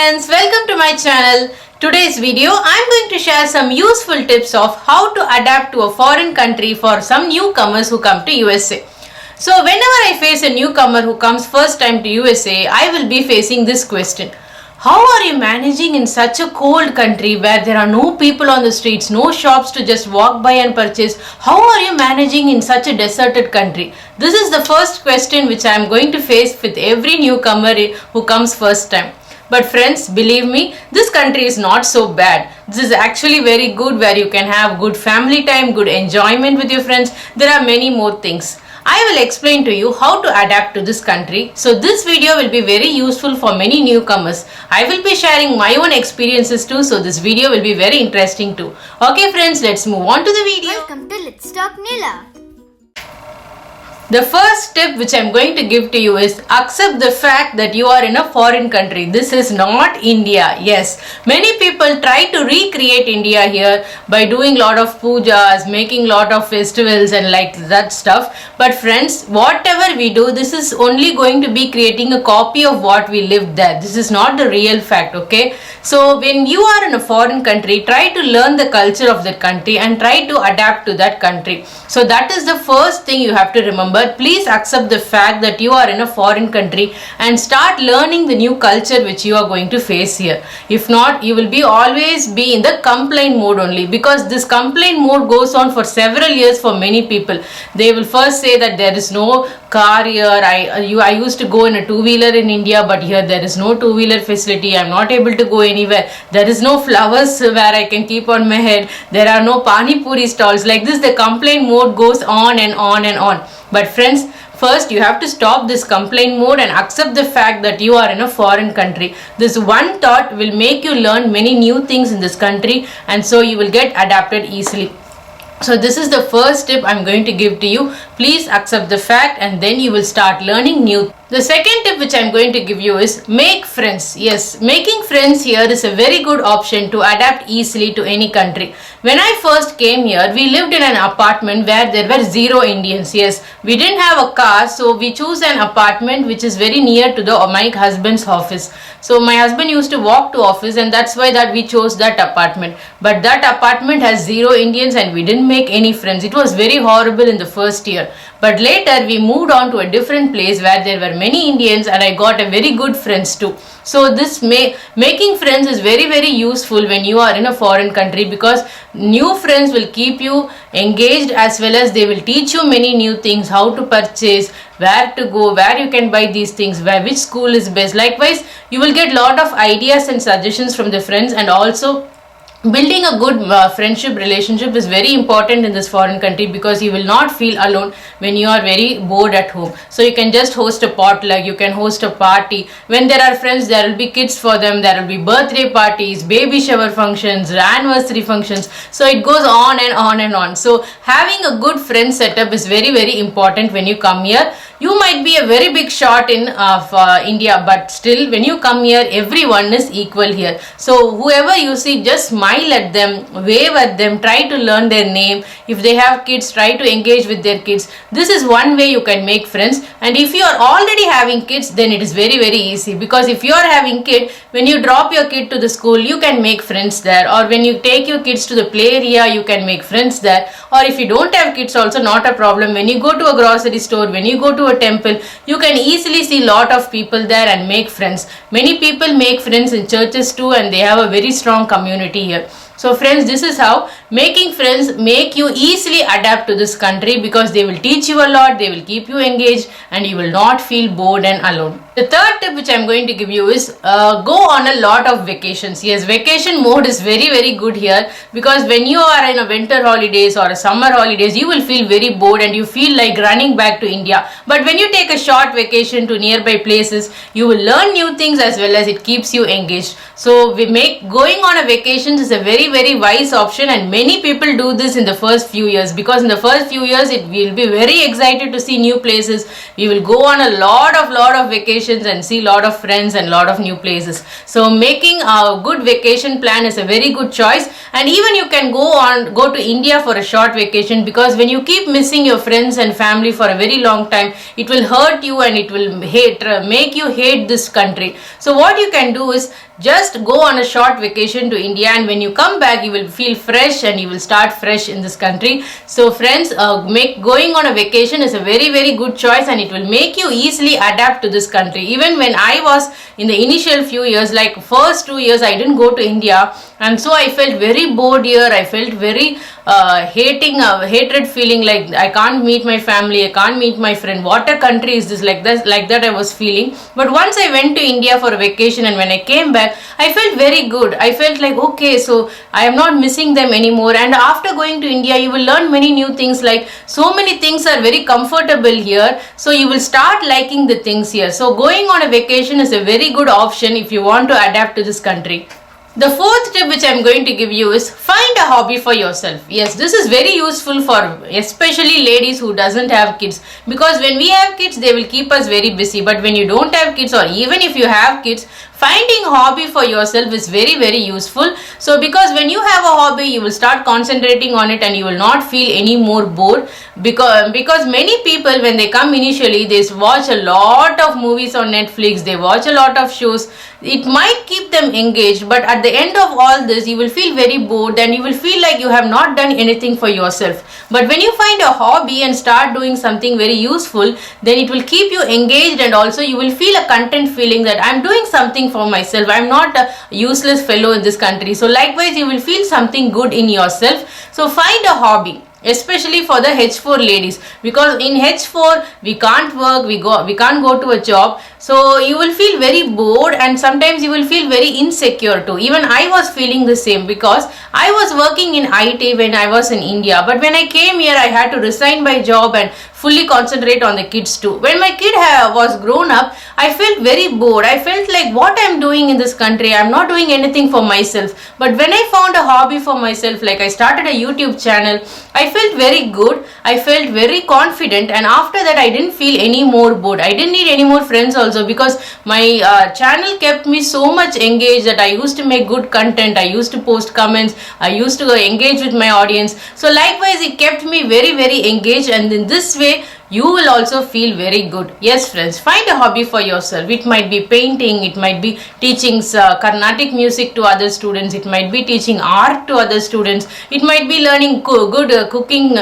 friends, welcome to my channel. Today's video I am going to share some useful tips of how to adapt to a foreign country for some newcomers who come to USA. So whenever I face a newcomer who comes first time to USA, I will be facing this question. How are you managing in such a cold country where there are no people on the streets, no shops to just walk by and purchase? How are you managing in such a deserted country? This is the first question which I am going to face with every newcomer who comes first time. But friends, believe me, this country is not so bad. This is actually very good where you can have good family time, good enjoyment with your friends. There are many more things. I will explain to you how to adapt to this country. So this video will be very useful for many newcomers. I will be sharing my own experiences too, so this video will be very interesting too. Okay friends, let's move on to the video. Welcome to Let's Talk Nila. The first tip which I am going to give to you is accept the fact that you are in a foreign country. This is not India. Yes, many people try to recreate India here by doing lot of pujas, making lot of festivals and like that stuff. But friends, whatever we do, this is only going to be creating a copy of what we lived there. This is not the real fact, okay? So when you are in a foreign country, try to learn the culture of that country and try to adapt to that country. So that is the first thing you have to remember. Please accept the fact that you are in a foreign country and start learning the new culture which you are going to face here. If not, you will be always be in the complaint mode only, because this complaint mode goes on for several years for many people. They will first say that there is no car here. I used to go in a two-wheeler in India, but here there is no two-wheeler facility. I am not able to go anywhere. There is no flowers where I can keep on my head. There are no pani puri stalls. Like this, the complaint mode goes on and on and on. But friends, first you have to stop this complaint mode and accept the fact that you are in a foreign country. This one thought will make you learn many new things in this country, and so you will get adapted easily. So this is the first tip I'm going to give to you. Please accept the fact and then you will start learning new. The second tip which I'm going to give you is make friends. Yes, making friends here is a very good option to adapt easily to any country. When I first came here, we lived in an apartment where there were 0 Indians. Yes, we didn't have a car, so we chose an apartment which is very near to my husband's office. So my husband used to walk to office, and that's why that we chose that apartment. But that apartment has 0 Indians and we didn't make any friends. It was very horrible in the first year. But later we moved on to a different place where there were many Indians, and I got a very good friends too. So this making friends is very useful when you are in a foreign country, because new friends will keep you engaged, as well as they will teach you many new things, how to purchase, where to go, where you can buy these things, which school is best. Likewise, you will get lot of ideas and suggestions from the friends, and also building a good friendship relationship is very important in this foreign country, because you will not feel alone when you are very bored at home. So you can just host a potluck, you can host a party. When there are friends, there will be kids for them, there will be birthday parties, baby shower functions, anniversary functions. So it goes on and on and on. So having a good friend setup is very important when you come here. You might be a very big shot in India, but still when you come here, everyone is equal here. So whoever you see, just smile at them, wave at them, try to learn their name. If they have kids, try to engage with their kids. This is one way you can make friends. And if you are already having kids, then it is very easy, because if you are having kid, when you drop your kid to the school, you can make friends there. Or when you take your kids to the play area, you can make friends there. Or if you don't have kids, also not a problem. When you go to a grocery store, when you go to a temple, you can easily see lot of people there and make friends. Many people make friends in churches too, and they have a very strong community here. So friends, this is how making friends make you easily adapt to this country, because they will teach you a lot, they will keep you engaged, and you will not feel bored and alone. The third tip which I am going to give you is go on a lot of vacations. Yes, vacation mode is very good here, because when you are in a winter holidays or a summer holidays, you will feel very bored and you feel like running back to India. But when you take a short vacation to nearby places, you will learn new things, as well as it keeps you engaged. So going on a vacation is a very wise option, and many people do this in the first few years, because in the first few years it will be very excited to see new places. We will go on a lot of vacations and see lot of friends and lot of new places. So making a good vacation plan is a very good choice. And even you can go to India for a short vacation, because when you keep missing your friends and family for a very long time, it will hurt you and it will make you hate this country. So what you can do is Just go on a short vacation to India, and when you come back you will feel fresh and you will start fresh in this country. So friends, going on a vacation is a very good choice, and it will make you easily adapt to this country. Even when I was in the initial few years, like first 2 years, I didn't go to India, and so I felt very bored here. I felt very hatred feeling, like I can't meet my family, I can't meet my friend. What a country is this? Like that I was feeling. But once I went to India for a vacation, and when I came back, I felt very good. I felt like, okay, so I am not missing them anymore. And after going to India, you will learn many new things. Like so many things are very comfortable here, so you will start liking the things here. So going on a vacation is a very good option if you want to adapt to this country. The fourth tip which I am going to give you is find a hobby for yourself. Yes, this is very useful for especially ladies who doesn't have kids, because when we have kids they will keep us very busy. But when you don't have kids, or even if you have kids, finding hobby for yourself is very useful. So because when you have a hobby, you will start concentrating on it and you will not feel any more bored, because many people, when they come initially, they watch a lot of movies on Netflix, they watch a lot of shows. It might keep them engaged, but at the end of all this you will feel very bored and you will feel like you have not done anything for yourself. But when you find a hobby and start doing something very useful, then it will keep you engaged, and also you will feel a content feeling that I'm doing something for myself, I'm not a useless fellow in this country. So likewise you will feel something good in yourself. So find a hobby, especially for the H4 ladies, because in H4 we can't work, we can't go to a job, so you will feel very bored, and sometimes you will feel very insecure too. Even I was feeling the same, because I was working in IT when I was in India, but when I came here I had to resign my job and fully concentrate on the kids too. When my kid was grown up, I felt very bored. I felt like, what I'm doing in this country, I'm not doing anything for myself. But when I found a hobby for myself, like I started a YouTube channel, I felt very good, I felt very confident, and after that I didn't feel any more bored. I didn't need any more friends also, because my channel kept me so much engaged that I used to make good content, I used to post comments, I used to engage with my audience. So likewise it kept me very engaged, and in this way you will also feel very good. Yes friends, find a hobby for yourself. It might be painting, it might be teaching Carnatic music to other students, it might be teaching art to other students, it might be learning good cooking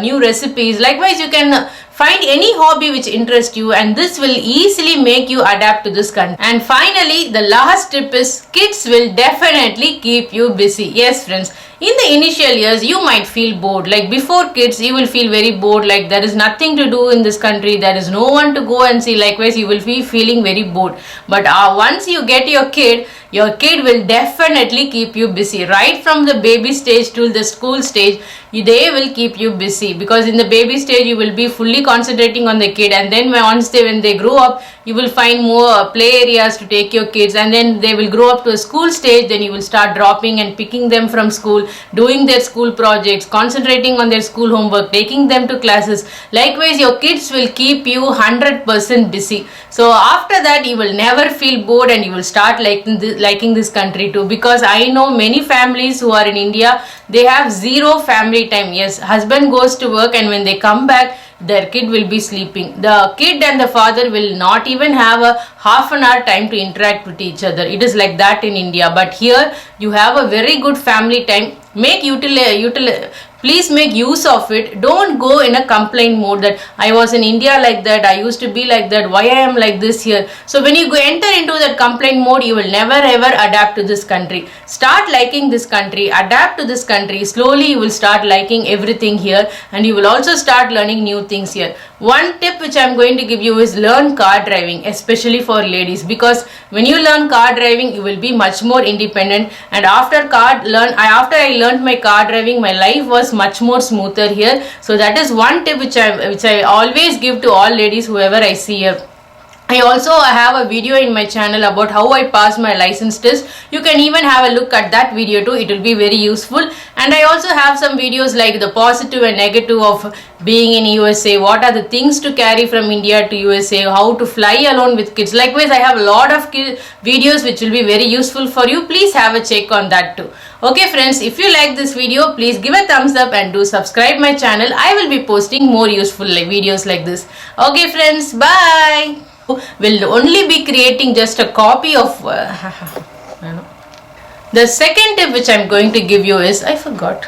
new recipes. Likewise you can find any hobby which interests you, and this will easily make you adapt to this country. And finally, the last tip is kids will definitely keep you busy. Yes friends, in the initial years you might feel bored. Like before kids you will feel very bored, like there is nothing to do in this country, there is no one to go and see. Likewise you will be feeling very bored. But once you get your kid will definitely keep you busy. Right from the baby stage to the school stage, they will keep you busy, because in the baby stage you will be fully concentrating on the kid, and then when they grow up, you will find more play areas to take your kids, and then they will grow up to a school stage. Then you will start dropping and picking them from school, doing their school projects, concentrating on their school homework, taking them to classes. Likewise your kids will keep you 100% busy. So after that you will never feel bored, and you will start liking this country too, because I know many families who are in India, they have zero family time. Yes, husband goes to work, and when they come back their kid will be sleeping. The kid and the father will not even have a half an hour time to interact with each other. It is like that in India, but here you have a very good family time. Please make use of it. Don't go in a complaint mode that I was in India like that, I used to be like that, why I am like this here. So when you enter into that complaint mode, you will never ever adapt to this country. Start liking this country, adapt to this country. Slowly you will start liking everything here, and you will also start learning new things here. One tip which I am going to give you is learn car driving, especially for ladies, because when you learn car driving you will be much more independent. And after I learned my car driving, my life was much more smoother here. So that is one tip which I always give to all ladies whoever I see here. I also have a video in my channel about how I passed my license test. You can even have a look at that video too. It will be very useful. And I also have some videos like the positive and negative of being in USA. What are the things to carry from India to USA? How to fly alone with kids. Likewise, I have a lot of videos which will be very useful for you. Please have a check on that too. Okay friends, if you like this video, please give a thumbs up and do subscribe my channel. I will be posting more useful videos like this. Okay friends, bye. will only be creating just a copy of the second tip which I'm going to give you is, I forgot.